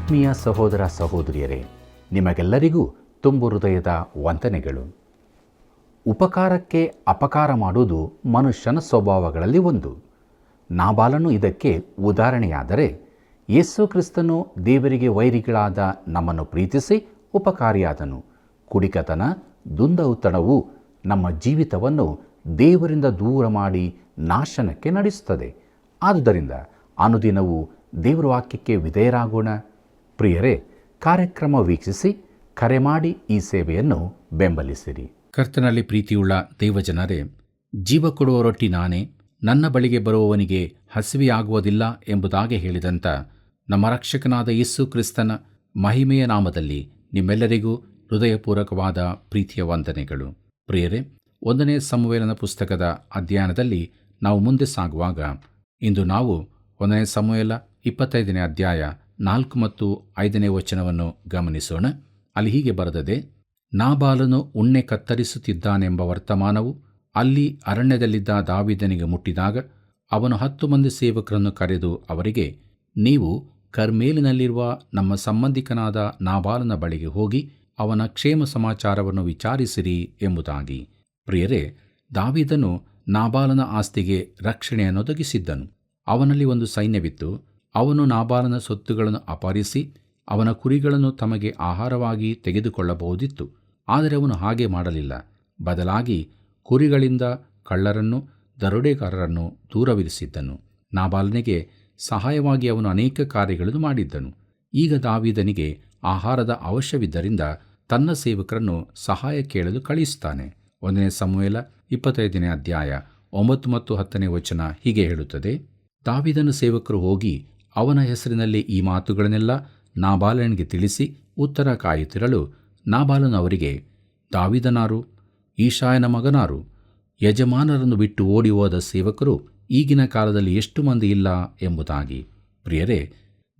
ಆತ್ಮೀಯ ಸಹೋದರ ಸಹೋದರಿಯರೇ, ನಿಮಗೆಲ್ಲರಿಗೂ ತುಂಬು ಹೃದಯದ ವಂದನೆಗಳು. ಉಪಕಾರಕ್ಕೆ ಅಪಕಾರ ಮಾಡುವುದು ಮನುಷ್ಯನ ಸ್ವಭಾವಗಳಲ್ಲಿ ಒಂದು. ನಾಬಾಲನು ಇದಕ್ಕೆ ಉದಾಹರಣೆಯಾದರೆ, ಯೇಸು ಕ್ರಿಸ್ತನು ದೇವರಿಗೆ ವೈರಿಗಳಾದ ನಮ್ಮನ್ನು ಪ್ರೀತಿಸಿ ಉಪಕಾರಿಯಾದನು. ಕುಡಿಕತನ, ದುಂದೌತಣವು ನಮ್ಮ ಜೀವಿತವನ್ನು ದೇವರಿಂದ ದೂರ ಮಾಡಿ ನಾಶನಕ್ಕೆ ನಡೆಸುತ್ತದೆ. ಆದುದರಿಂದ ಅನುದಿನವೂ ದೇವರ ವಾಕ್ಯಕ್ಕೆ ವಿಧೇಯರಾಗೋಣ. ಪ್ರಿಯರೇ, ಕಾರ್ಯಕ್ರಮ ವೀಕ್ಷಿಸಿ ಕರೆ ಮಾಡಿ ಈ ಸೇವೆಯನ್ನು ಬೆಂಬಲಿಸಿರಿ. ಕರ್ತನಲ್ಲಿ ಪ್ರೀತಿಯುಳ್ಳ ದೇವಜನರೇ, ಜೀವ ಕೊಡುವ ರೊಟ್ಟಿ ನಾನೇ, ನನ್ನ ಬಳಿಗೆ ಬರುವವನಿಗೆ ಹಸಿವೆಯಾಗುವುದಿಲ್ಲ ಎಂಬುದಾಗಿ ಹೇಳಿದಂಥ ನಮ್ಮ ರಕ್ಷಕನಾದ ಯೇಸು ಕ್ರಿಸ್ತನ ಮಹಿಮೆಯ ನಾಮದಲ್ಲಿ ನಿಮ್ಮೆಲ್ಲರಿಗೂ ಹೃದಯಪೂರ್ವಕವಾದ ಪ್ರೀತಿಯ ವಂದನೆಗಳು. ಪ್ರಿಯರೇ, 1ನೇ ಸಮುವೇಲನ ಪುಸ್ತಕದ ಅಧ್ಯಯನದಲ್ಲಿ ನಾವು ಮುಂದೆ ಸಾಗುವಾಗ ಇಂದು ನಾವು 1ನೇ ಸಮುವೇಲ 25ನೇ ಅಧ್ಯಾಯ 4 ಮತ್ತು 5ನೇ ವಚನವನ್ನು ಗಮನಿಸೋಣ. ಅಲ್ಲಿ ಹೀಗೆ ಬರೆದದೆ: ನಾಬಾಲನು ಉಣ್ಣೆ ಕತ್ತರಿಸುತ್ತಿದ್ದಾನೆಂಬ ವರ್ತಮಾನವು ಅಲ್ಲಿ ಅರಣ್ಯದಲ್ಲಿದ್ದ ದಾವೀದನಿಗೆ ಮುಟ್ಟಿದಾಗ ಅವನು 10 ಮಂದಿ ಸೇವಕರನ್ನು ಕರೆದು ಅವರಿಗೆ, ನೀವು ಕರ್ಮೇಲಿನಲ್ಲಿರುವ ನಮ್ಮ ಸಂಬಂಧಿಕನಾದ ನಾಬಾಲನ ಬಳಿಗೆ ಹೋಗಿ ಅವನ ಕ್ಷೇಮ ಸಮಾಚಾರವನ್ನು ವಿಚಾರಿಸಿರಿ ಎಂಬುದಾಗಿ. ಪ್ರಿಯರೇ, ದಾವೀದನು ನಾಬಾಲನ ಆಸ್ತಿಗೆ ರಕ್ಷಣೆಯನ್ನು ಒದಗಿಸಿದ್ದನು. ಅವನಲ್ಲಿ ಒಂದು ಸೈನ್ಯವಿತ್ತು. ಅವನು ನಾಬಾಲನ ಸೊತ್ತುಗಳನ್ನು ಅಪಹರಿಸಿ ಅವನ ಕುರಿಗಳನ್ನು ತಮಗೆ ಆಹಾರವಾಗಿ ತೆಗೆದುಕೊಳ್ಳಬಹುದಿತ್ತು. ಆದರೆ ಅವನು ಹಾಗೆ ಮಾಡಲಿಲ್ಲ. ಬದಲಾಗಿ ಕುರಿಗಳಿಂದ ಕಳ್ಳರನ್ನು, ದರೋಡೆಗಾರರನ್ನು ದೂರವಿರಿಸಿದ್ದನು. ನಾಬಾಲನಿಗೆ ಸಹಾಯವಾಗಿ ಅವನು ಅನೇಕ ಕಾರ್ಯಗಳನ್ನು ಮಾಡಿದ್ದನು. ಈಗ ದಾವೀದನಿಗೆ ಆಹಾರದ ಅವಶ್ಯವಿದ್ದರಿಂದ ತನ್ನ ಸೇವಕರನ್ನು ಸಹಾಯ ಕೇಳಲು ಕಳಿಸುತ್ತಾನೆ. 1ನೇ ಸಮುವೇಲ 25ನೇ ಅಧ್ಯಾಯ 9 ಮತ್ತು 10ನೇ ವಚನ ಹೀಗೆ ಹೇಳುತ್ತದೆ: ದಾವೀದನ ಸೇವಕರು ಹೋಗಿ ಅವನ ಹೆಸರಿನಲ್ಲಿ ಈ ಮಾತುಗಳನ್ನೆಲ್ಲ ನಾಬಾಲನಿಗೆ ತಿಳಿಸಿ ಉತ್ತರ ಕಾಯುತ್ತಿರಲು, ನಾಬಾಲನು ಅವರಿಗೆ, ದಾವೀದನಾರು, ಈಶಾಯನ ಮಗನಾರು, ಯಜಮಾನರನ್ನು ಬಿಟ್ಟು ಓಡಿ ಹೋದ ಸೇವಕರು ಈಗಿನ ಕಾಲದಲ್ಲಿ ಎಷ್ಟು ಮಂದಿ ಇಲ್ಲ ಎಂಬುದಾಗಿ. ಪ್ರಿಯರೇ,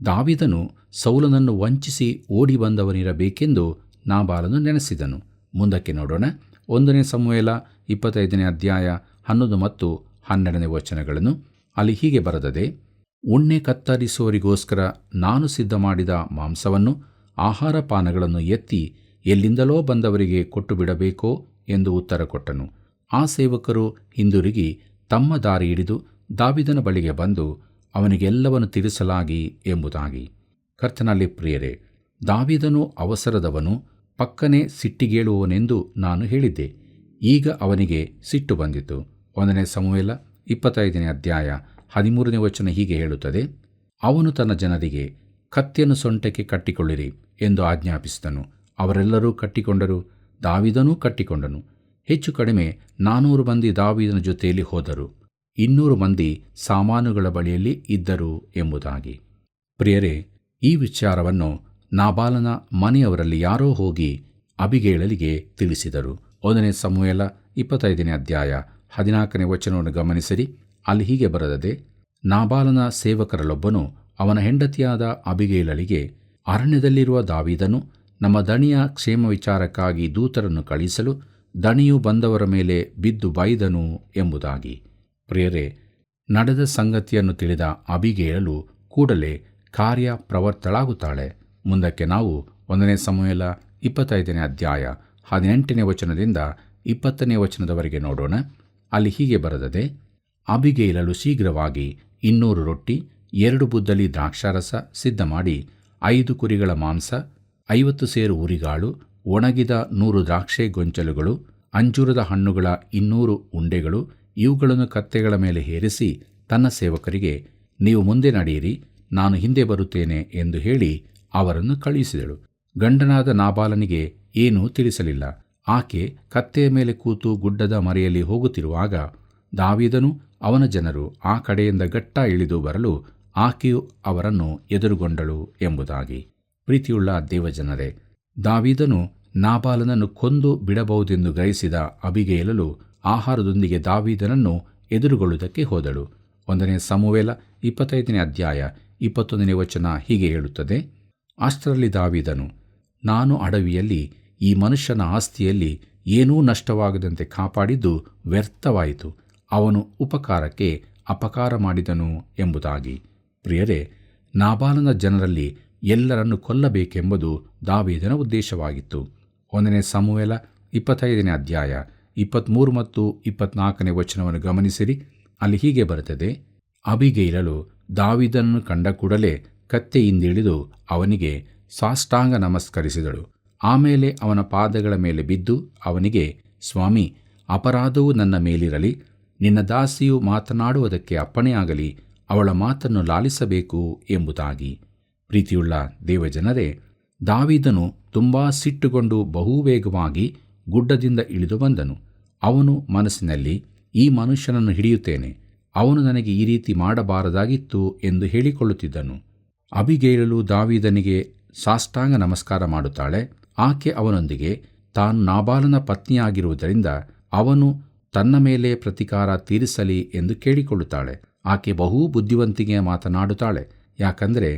ದಾವೀದನು ಸೌಲನನ್ನು ವಂಚಿಸಿ ಓಡಿ ಬಂದವನಿರಬೇಕೆಂದು ನಾಬಾಲನು ನೆನೆಸಿದನು. ಮುಂದಕ್ಕೆ ನೋಡೋಣ. 1ನೇ ಸಮುವೇಲ 25ನೇ ಅಧ್ಯಾಯ 11 ಮತ್ತು 12ನೇ ವಚನಗಳನ್ನು. ಅಲ್ಲಿ ಹೀಗೆ ಬರೆದದೆ: ಉಣ್ಣೆ ಕತ್ತರಿಸುವವರಿಗೋಸ್ಕರ ನಾನು ಸಿದ್ಧ ಮಾಡಿದ ಮಾಂಸವನ್ನು, ಆಹಾರ ಪಾನಗಳನ್ನು ಎತ್ತಿ ಎಲ್ಲಿಂದಲೋ ಬಂದವರಿಗೆ ಕೊಟ್ಟು ಬಿಡಬೇಕೋ ಎಂದು ಉತ್ತರ ಕೊಟ್ಟನು. ಆ ಸೇವಕರು ಹಿಂದಿರುಗಿ ತಮ್ಮ ದಾರಿ ಹಿಡಿದು ದಾವೀದನ ಬಳಿಗೆ ಬಂದು ಅವನಿಗೆಲ್ಲವನ್ನು ತಿಳಿಸಲಾಗಿ ಎಂಬುದಾಗಿ. ಕರ್ತನಲ್ಲಿ ಪ್ರಿಯರೇ, ದಾವೀದನು ಅವಸರದವನು, ಪಕ್ಕನೆ ಸಿಟ್ಟಿಗೇಳುವವನೆಂದು ನಾನು ಹೇಳಿದ್ದೆ. ಈಗ ಅವನಿಗೆ ಸಿಟ್ಟು ಬಂದಿತು. 1ನೇ ಸಮುವೇಲ 25ನೇ ಅಧ್ಯಾಯ 13ನೇ ವಚನ ಹೀಗೆ ಹೇಳುತ್ತದೆ: ಅವನು ತನ್ನ ಜನರಿಗೆ, ಕತ್ತಿಯನ್ನು ಸೊಂಟಕ್ಕೆ ಕಟ್ಟಿಕೊಳ್ಳಿರಿ ಎಂದು ಆಜ್ಞಾಪಿಸಿದನು. ಅವರೆಲ್ಲರೂ ಕಟ್ಟಿಕೊಂಡರು. ದಾವೀದನೂ ಕಟ್ಟಿಕೊಂಡನು. ಹೆಚ್ಚು ಕಡಿಮೆ 400 ಮಂದಿ ದಾವೀದನ ಜೊತೆಯಲ್ಲಿ ಹೋದರು. 200 ಮಂದಿ ಸಾಮಾನುಗಳ ಬಳಿಯಲ್ಲಿ ಇದ್ದರು ಎಂಬುದಾಗಿ. ಪ್ರಿಯರೇ, ಈ ವಿಚಾರವನ್ನು ನಾಬಾಲನ ಮನೆಯವರಲ್ಲಿ ಯಾರೋ ಹೋಗಿ ಅಬಿಗೈಲಳಿಗೆ ತಿಳಿಸಿದರು. 1ನೇ ಸಮುವೇಲ 25ನೇ ಅಧ್ಯಾಯ 14ನೇ ವಚನವನ್ನು ಗಮನಿಸಿರಿ. ಅಲ್ಲಿ ಹೀಗೆ ಬರೆದದೆ: ನಾಬಾಲನ ಸೇವಕರಲ್ಲೊಬ್ಬನು ಅವನ ಹೆಂಡತಿಯಾದ ಅಬಿಗೈಲಳಿಗೆ, ಅರಣ್ಯದಲ್ಲಿರುವ ದಾವೀದನು ನಮ್ಮ ದಣಿಯ ಕ್ಷೇಮ ವಿಚಾರಕ್ಕಾಗಿ ದೂತರನ್ನು ಕಳಿಸಲು ದಣಿಯು ಬಂದವರ ಮೇಲೆ ಬಿದ್ದು ಬೈದನು ಎಂಬುದಾಗಿ. ಪ್ರಿಯರೇ, ನಡೆದ ಸಂಗತಿಯನ್ನು ತಿಳಿದ ಅಬಿಗೈಲಳು ಕೂಡಲೇ ಕಾರ್ಯ ಪ್ರವರ್ತಳಾಗುತ್ತಾಳೆ. ಮುಂದಕ್ಕೆ ನಾವು 1ನೇ ಸಮುವೇಲ 25ನೇ ಅಧ್ಯಾಯ 18ನೇ ವಚನದಿಂದ 20ನೇ ವಚನದವರೆಗೆ ನೋಡೋಣ. ಅಲ್ಲಿ ಹೀಗೆ ಬರೆದದೆ: ಅಬಿಗೈಲಳು ಶೀಘ್ರವಾಗಿ 200 ರೊಟ್ಟಿ, 2 ಬುದ್ದಲಿ ದ್ರಾಕ್ಷಾರಸ ಸಿದ್ಧ ಮಾಡಿ, 5 ಕುರಿಗಳ ಮಾಂಸ, 50 ಸೇರು ಉರಿಗಾಳು, ಒಣಗಿದ 100 ದ್ರಾಕ್ಷೆ ಗೊಂಚಲುಗಳು, ಅಂಜೂರದ ಹಣ್ಣುಗಳ 200 ಉಂಡೆಗಳು, ಇವುಗಳನ್ನು ಕತ್ತೆಗಳ ಮೇಲೆ ಹೇರಿಸಿ ತನ್ನ ಸೇವಕರಿಗೆ, ನೀವು ಮುಂದೆ ನಡೆಯಿರಿ, ನಾನು ಹಿಂದೆ ಬರುತ್ತೇನೆ ಎಂದು ಹೇಳಿ ಅವರನ್ನು ಕಳುಹಿಸಿದಳು. ಗಂಡನಾದ ನಾಬಾಲನಿಗೆ ಏನೂ ತಿಳಿಸಲಿಲ್ಲ. ಆಕೆ ಕತ್ತೆಯ ಮೇಲೆ ಕೂತು ಗುಡ್ಡದ ಮರೆಯಲ್ಲಿ ಹೋಗುತ್ತಿರುವಾಗ ದಾವೀದನು ಅವನ ಜನರು ಆ ಕಡೆಯಿಂದ ಗಟ್ಟಾ ಇಳಿದು ಬರಲು ಆಕೆಯು ಅವರನ್ನು ಎದುರುಗೊಂಡಳು ಎಂಬುದಾಗಿ. ಪ್ರೀತಿಯುಳ್ಳ ದೇವಜನರೇ, ದಾವೀದನು ನಾಬಾಲನನ್ನು ಕೊಂದು ಬಿಡಬಹುದೆಂದು ಗ್ರಹಿಸಿದ ಅಬಿಗೈಲಳು ಆಹಾರದೊಂದಿಗೆ ದಾವೀದನನ್ನು ಎದುರುಗೊಳ್ಳುವುದಕ್ಕೆ ಹೋದಳು. 1ನೇ ಸಮುವೇಲ 25ನೇ ಅಧ್ಯಾಯ 21ನೇ ವಚನ ಹೀಗೆ ಹೇಳುತ್ತದೆ: ಅಷ್ಟರಲ್ಲಿ ದಾವೀದನು, ನಾನು ಅಡವಿಯಲ್ಲಿ ಈ ಮನುಷ್ಯನ ಆಸ್ತಿಯಲ್ಲಿ ಏನೂ ನಷ್ಟವಾಗದಂತೆ ಕಾಪಾಡಿದ್ದು ವ್ಯರ್ಥವಾಯಿತು. ಅವನು ಉಪಕಾರಕ್ಕೆ ಅಪಕಾರ ಮಾಡಿದನು ಎಂಬುದಾಗಿ. ಪ್ರಿಯರೇ, ನಾಬಾಲನ ಜನರಲ್ಲಿ ಎಲ್ಲರನ್ನು ಕೊಲ್ಲಬೇಕೆಂಬುದು ದಾವೀದನ ಉದ್ದೇಶವಾಗಿತ್ತು. 1 ಸಮುವೇಲ 25ನೇ ಅಧ್ಯಾಯ 23 ಮತ್ತು 24ನೇ ವಚನವನ್ನು ಗಮನಿಸಿರಿ. ಅಲ್ಲಿ ಹೀಗೆ ಬರುತ್ತದೆ, ಅಬಿಗೈಲಳು ದಾವೀದನನ್ನು ಕಂಡ ಕೂಡಲೇ ಕತ್ತೆಯಿಂದಿಳಿದು ಅವನಿಗೆ ಸಾಷ್ಟಾಂಗ ನಮಸ್ಕರಿಸಿದಳು. ಆಮೇಲೆ ಅವನ ಪಾದಗಳ ಮೇಲೆ ಬಿದ್ದು ಅವನಿಗೆ, ಸ್ವಾಮಿ, ಅಪರಾಧವು ನನ್ನ ಮೇಲಿರಲಿ, ನಿನ್ನ ದಾಸಿಯು ಮಾತನಾಡುವುದಕ್ಕೆ ಅಪ್ಪಣೆಯಾಗಲಿ, ಅವಳ ಮಾತನ್ನು ಲಾಲಿಸಬೇಕು ಎಂಬುದಾಗಿ. ಪ್ರೀತಿಯುಳ್ಳ ದೇವಜನರೇ, ದಾವೀದನು ತುಂಬ ಸಿಟ್ಟುಗೊಂಡು ಬಹುವೇಗವಾಗಿ ಗುಡ್ಡದಿಂದ ಇಳಿದು ಬಂದನು. ಅವನು ಮನಸ್ಸಿನಲ್ಲಿ, ಈ ಮನುಷ್ಯನನ್ನು ಹಿಡಿಯುತ್ತೇನೆ, ಅವನು ನನಗೆ ಈ ರೀತಿ ಮಾಡಬಾರದಾಗಿತ್ತು ಎಂದು ಹೇಳಿಕೊಳ್ಳುತ್ತಿದ್ದನು. ಅಬಿಗೈಲಳು ದಾವೀದನಿಗೆ ಸಾಷ್ಟಾಂಗ ನಮಸ್ಕಾರ ಮಾಡುತ್ತಾಳೆ. ಆಕೆ ಅವನೊಂದಿಗೆ ತಾನು ನಾಬಾಲನ ಪತ್ನಿಯಾಗಿರುವುದರಿಂದ ಅವನು ತನ್ನ ಮೇಲೆ ಪ್ರತೀಕಾರ ತೀರಿಸಲಿ ಎಂದು ಕೇಳಿಕೊಳ್ಳುತ್ತಾಳೆ. ಆಕೆ ಬಹು ಬುದ್ಧಿವಂತಿಗೆ ಮಾತನಾಡುತ್ತಾಳೆ. ಯಾಕಂದರೆ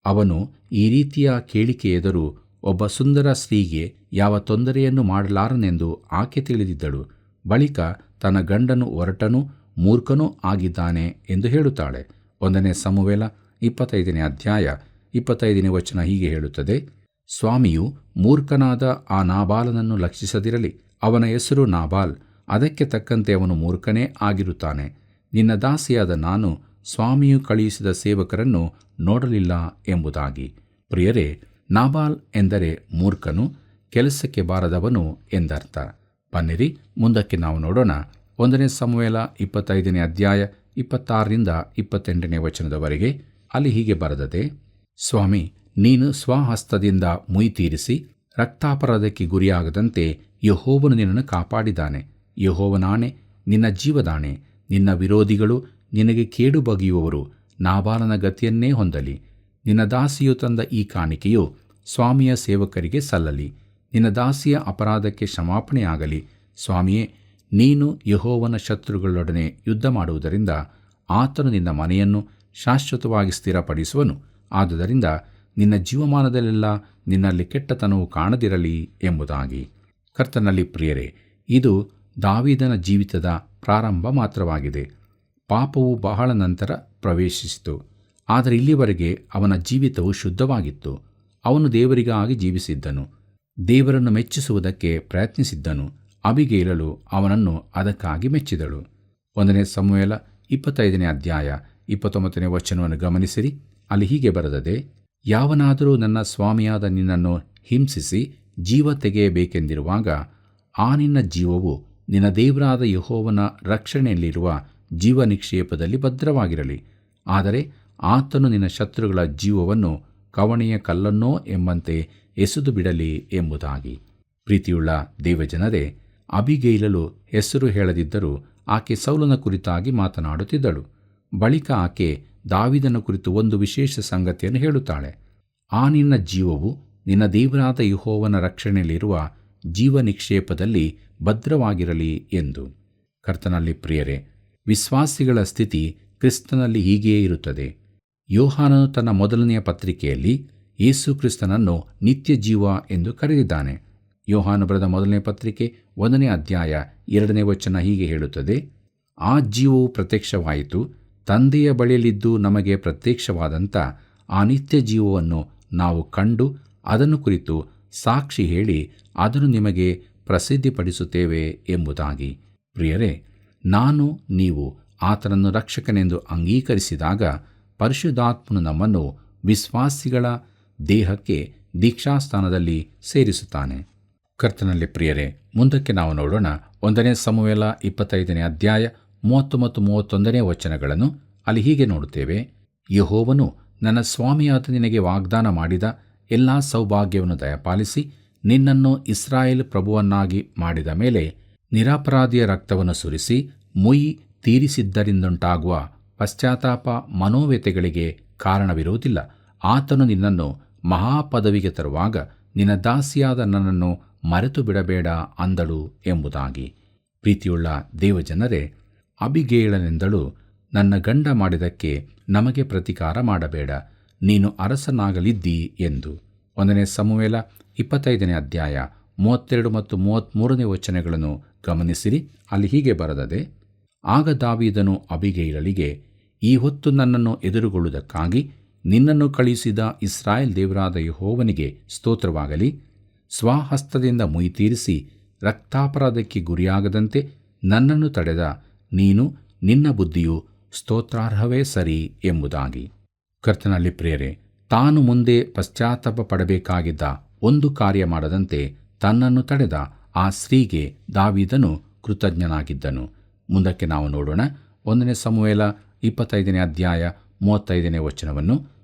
ಅವನು ಈ ರೀತಿಯ ಕೇಳಿಕೆ ಎದುರು ಒಬ್ಬ ಸುಂದರ ಸ್ತ್ರೀಗೆ ಯಾವ ತೊಂದರೆಯನ್ನು ಮಾಡಲಾರನೆಂದು ಆಕೆ ತಿಳಿದಿದ್ದಳು. ಬಳಿಕ ತನ್ನ ಗಂಡನು ಒರಟನೂ ಮೂರ್ಖನೂ ಆಗಿದ್ದಾನೆ ಎಂದು ಹೇಳುತ್ತಾಳೆ. 1 ಸಮುವೇಲ 25ನೇ ಅಧ್ಯಾಯ 25ನೇ ವಚನ ಹೀಗೆ ಹೇಳುತ್ತದೆ, ಸ್ವಾಮಿಯು ಮೂರ್ಖನಾದ ಆ ನಾಬಾಲನನ್ನು ಲಕ್ಷಿಸದಿರಲಿ. ಅವನ ಹೆಸರು ನಾಬಾಲ್, ಅದಕ್ಕೆ ತಕ್ಕಂತೆ ಅವನು ಮೂರ್ಖನೇ ಆಗಿರುತ್ತಾನೆ. ನಿನ್ನ ದಾಸಿಯಾದ ನಾನು ಸ್ವಾಮಿಯು ಕಳುಹಿಸಿದ ಸೇವಕರನ್ನು ನೋಡಲಿಲ್ಲ ಎಂಬುದಾಗಿ. ಪ್ರಿಯರೇ, ನಾಬಾಲ್ ಎಂದರೆ ಮೂರ್ಖನು, ಕೆಲಸಕ್ಕೆ ಬಾರದವನು ಎಂದರ್ಥ. ಬನ್ನಿರಿ ಮುಂದಕ್ಕೆ ನಾವು ನೋಡೋಣ. 1 ಸಮುವೇಲ 25ನೇ ಅಧ್ಯಾಯ 26ರಿಂದ 28ನೇ ವಚನದವರೆಗೆ. ಅಲ್ಲಿ ಹೀಗೆ ಬರೆದದೆ, ಸ್ವಾಮಿ, ನೀನು ಸ್ವಹಸ್ತದಿಂದ ಮುಯಿ ತೀರಿಸಿ ರಕ್ತಾಪರಾಧಕ್ಕೆ ಗುರಿಯಾಗದಂತೆ ಯೆಹೋವನು ನಿನ್ನನ್ನು ಕಾಪಾಡಿದ್ದಾನೆ. ಯೆಹೋವನಾಣೆ, ನಿನ್ನ ಜೀವದಾಣೆ, ನಿನ್ನ ವಿರೋಧಿಗಳು ನಿನಗೆ ಕೇಡು ಬಗೆಯುವವರು ನಾಬಾಲನ ಗತಿಯನ್ನೇ ಹೊಂದಲಿ. ನಿನ್ನ ದಾಸಿಯು ತಂದ ಈ ಕಾಣಿಕೆಯು ಸ್ವಾಮಿಯ ಸೇವಕರಿಗೆ ಸಲ್ಲಲಿ. ನಿನ್ನ ದಾಸಿಯ ಅಪರಾಧಕ್ಕೆ ಕ್ಷಮಾಪಣೆಯಾಗಲಿ. ಸ್ವಾಮಿಯೇ, ನೀನು ಯೆಹೋವನ ಶತ್ರುಗಳೊಡನೆ ಯುದ್ಧ ಮಾಡುವುದರಿಂದ ಆತನು ನಿನ್ನ ಮನೆಯನ್ನು ಶಾಶ್ವತವಾಗಿ ಸ್ಥಿರಪಡಿಸುವನು. ಆದುದರಿಂದ ನಿನ್ನ ಜೀವಮಾನದಲ್ಲೆಲ್ಲ ನಿನ್ನಲ್ಲಿ ಕೆಟ್ಟತನವು ಕಾಣದಿರಲಿ ಎಂಬುದಾಗಿ. ಕರ್ತನಲ್ಲಿ ಪ್ರಿಯರೇ, ಇದು ದಾವೀದನ ಜೀವಿತದ ಪ್ರಾರಂಭ ಮಾತ್ರವಾಗಿದೆ. ಪಾಪವು ಬಹಳ ನಂತರ ಪ್ರವೇಶಿಸಿತು. ಆದರೆ ಇಲ್ಲಿವರೆಗೆ ಅವನ ಜೀವಿತವು ಶುದ್ಧವಾಗಿತ್ತು. ಅವನು ದೇವರಿಗಾಗಿ ಜೀವಿಸಿದ್ದನು, ದೇವರನ್ನು ಮೆಚ್ಚಿಸುವುದಕ್ಕೆ ಪ್ರಯತ್ನಿಸಿದ್ದನು. ಅಬಿಗೈಲಳು ಅವನನ್ನು ಅದಕ್ಕಾಗಿ ಮೆಚ್ಚಿದಳು. 1 ಸಮುವೇಲ 25ನೇ ಅಧ್ಯಾಯ 29ನೇ ವಚನವನ್ನು ಗಮನಿಸಿರಿ. ಅಲ್ಲಿ ಹೀಗೆ ಬರೆದದೆ, ಯಾವನಾದರೂ ನನ್ನ ಸ್ವಾಮಿಯಾದ ನಿನ್ನನ್ನು ಹಿಂಸಿಸಿ ಜೀವ ತೆಗೆಯಬೇಕೆಂದಿರುವಾಗ ಆ ನಿನ್ನ ಜೀವವು ನಿನ್ನ ದೇವರಾದ ಯೆಹೋವನ ರಕ್ಷಣೆಯಲ್ಲಿರುವ ಜೀವ ನಿಕ್ಷೇಪದಲ್ಲಿ ಭದ್ರವಾಗಿರಲಿ. ಆದರೆ ಆತನು ನಿನ್ನ ಶತ್ರುಗಳ ಜೀವವನ್ನು ಕವಣೆಯ ಕಲ್ಲನ್ನೋ ಎಂಬಂತೆ ಎಸೆದು ಬಿಡಲಿ ಎಂಬುದಾಗಿ. ಪ್ರೀತಿಯುಳ್ಳ ದೇವಜನರೇ, ಅಬಿಗೈಲಳು ಹೆಸರು ಹೇಳದಿದ್ದರೂ ಆಕೆ ಸೌಲನ ಕುರಿತಾಗಿ ಮಾತನಾಡುತ್ತಿದ್ದಳು. ಬಳಿಕ ಆಕೆ ದಾವೀದನ ಕುರಿತು ಒಂದು ವಿಶೇಷ ಸಂಗತಿಯನ್ನು ಹೇಳುತ್ತಾಳೆ. ಆ ನಿನ್ನ ಜೀವವು ನಿನ್ನ ದೇವರಾದ ಯೆಹೋವನ ರಕ್ಷಣೆಯಲ್ಲಿರುವ ಜೀವ ನಿಕ್ಷೇಪದಲ್ಲಿ ಭದ್ರವಾಗಿರಲಿ ಎಂದು. ಕರ್ತನಲ್ಲಿ ಪ್ರಿಯರೇ, ವಿಶ್ವಾಸಿಗಳ ಸ್ಥಿತಿ ಕ್ರಿಸ್ತನಲ್ಲಿ ಹೀಗೆಯೇ ಇರುತ್ತದೆ. ಯೋಹಾನನು ತನ್ನ ಮೊದಲನೆಯ ಪತ್ರಿಕೆಯಲ್ಲಿ ಯೇಸು ಕ್ರಿಸ್ತನನ್ನು ನಿತ್ಯ ಜೀವ ಎಂದು ಕರೆದಿದ್ದಾನೆ. ಯೋಹಾನ ಬರೆದ ಮೊದಲನೇ ಪತ್ರಿಕೆ 1ನೇ ಅಧ್ಯಾಯ 2ನೇ ವಚನ ಹೀಗೆ ಹೇಳುತ್ತದೆ, ಆ ಜೀವವು ಪ್ರತ್ಯಕ್ಷವಾಯಿತು, ತಂದೆಯ ಬಳಿಯಲ್ಲಿದ್ದು ನಮಗೆ ಪ್ರತ್ಯಕ್ಷವಾದಂಥ ಆ ನಿತ್ಯ ಜೀವವನ್ನು ನಾವು ಕಂಡು ಅದನ್ನು ಕುರಿತು ಸಾಕ್ಷಿ ಹೇಳಿ ಅದನ್ನು ನಿಮಗೆ ಪ್ರಸಿದ್ಧಿಪಡಿಸುತ್ತೇವೆ ಎಂಬುದಾಗಿ. ಪ್ರಿಯರೇ, ನೀವು ಆತನನ್ನು ರಕ್ಷಕನೆಂದು ಅಂಗೀಕರಿಸಿದಾಗ ಪರಿಶುದ್ಧಾತ್ಮನು ನಮ್ಮನ್ನು ವಿಶ್ವಾಸಿಗಳ ದೇಹಕ್ಕೆ ದೀಕ್ಷಾಸ್ಥಾನದಲ್ಲಿ ಸೇರಿಸುತ್ತಾನೆ. ಕರ್ತನಲ್ಲಿ ಪ್ರಿಯರೇ, ಮುಂದಕ್ಕೆ ನಾವು ನೋಡೋಣ. 1 ಸಮುವೇಲ 25ನೇ ಅಧ್ಯಾಯ 30 ಮತ್ತು 31ನೇ ವಚನಗಳನ್ನು. ಅಲ್ಲಿ ಹೀಗೆ ನೋಡುತ್ತೇವೆ, ಯೆಹೋವನು ನನ್ನ ಸ್ವಾಮಿಯಾದ ನಿನಗೆ ವಾಗ್ದಾನ ಮಾಡಿದ ಎಲ್ಲ ಸೌಭಾಗ್ಯವನ್ನು ದಯಪಾಲಿಸಿ ನಿನ್ನನ್ನು ಇಸ್ರಾಯೇಲ್ ಪ್ರಭುವನ್ನಾಗಿ ಮಾಡಿದ ಮೇಲೆ ನಿರಪರಾಧಿಯ ರಕ್ತವನ್ನು ಸುರಿಸಿ ಮುಯಿ ತೀರಿಸಿದ್ದರಿಂದುಂಟಾಗುವ ಪಶ್ಚಾತ್ತಾಪ ಮನೋವ್ಯತೆಗಳಿಗೆ ಕಾರಣವಿರುವುದಿಲ್ಲ. ಆತನು ನಿನ್ನನ್ನು ಮಹಾಪದವಿಗೆ ತರುವಾಗ ನಿನ್ನ ದಾಸಿಯಾದ ನನ್ನನ್ನು ಮರೆತು ಬಿಡಬೇಡ ಅಂದಳು ಎಂಬುದಾಗಿ. ಪ್ರೀತಿಯುಳ್ಳ ದೇವಜನರೇ, ಅಬಿಗೈಲನೆಂದಳು, ನನ್ನ ಗಂಡ ಮಾಡಿದಕ್ಕೆ ನಮಗೆ ಪ್ರತೀಕಾರ ಮಾಡಬೇಡ, ನೀನು ಅರಸನಾಗಲಿದ್ದಿ ಎಂದು. 1 ಸಮುವೇಲ 25ನೇ ಅಧ್ಯಾಯ 32 ಮತ್ತು 33ನೇ ವಚನಗಳನ್ನು ಗಮನಿಸಿರಿ. ಅಲ್ಲಿ ಹೀಗೆ ಬರೆದದೆ, ಆಗ ದಾವೀದನು ಅಬಿಗೈಲಳಿಗೆ, ಈ ಹೊತ್ತು ನನ್ನನ್ನು ಎದುರುಗೊಳ್ಳುವುದಕ್ಕಾಗಿ ನಿನ್ನನ್ನು ಕಳುಹಿಸಿದ ಇಸ್ರಾಯೇಲ್ ದೇವರಾದ ಯೆಹೋವನಿಗೆ ಸ್ತೋತ್ರವಾಗಲಿ. ಸ್ವಹಸ್ತದಿಂದ ಮುಯ್ತೀರಿಸಿ ರಕ್ತಾಪರಾಧಕ್ಕೆ ಗುರಿಯಾಗದಂತೆ ನನ್ನನ್ನು ತಡೆದ ನೀನು, ನಿನ್ನ ಬುದ್ಧಿಯು ಸ್ತೋತ್ರಾರ್ಹವೇ ಸರಿ ಎಂಬುದಾಗಿ. ಕರ್ತನಲ್ಲಿ ಪ್ರಿಯರೇ, ತಾನು ಮುಂದೆ ಪಶ್ಚಾತ್ತಾಪ ಪಡಬೇಕಾಗಿದ್ದ ಒಂದು ಕಾರ್ಯ ಮಾಡದಂತೆ ತನ್ನನ್ನು ತಡೆದ ಆ ಸ್ತ್ರೀಗೆ ದಾವೀದನು ಕೃತಜ್ಞನಾಗಿದ್ದನು. ಮುಂದಕ್ಕೆ ನಾವು ನೋಡೋಣ. 1 ಸಮುವೇಲ 25ನೇ ಅಧ್ಯಾಯ 35ನೇ ವಚನವನ್ನು.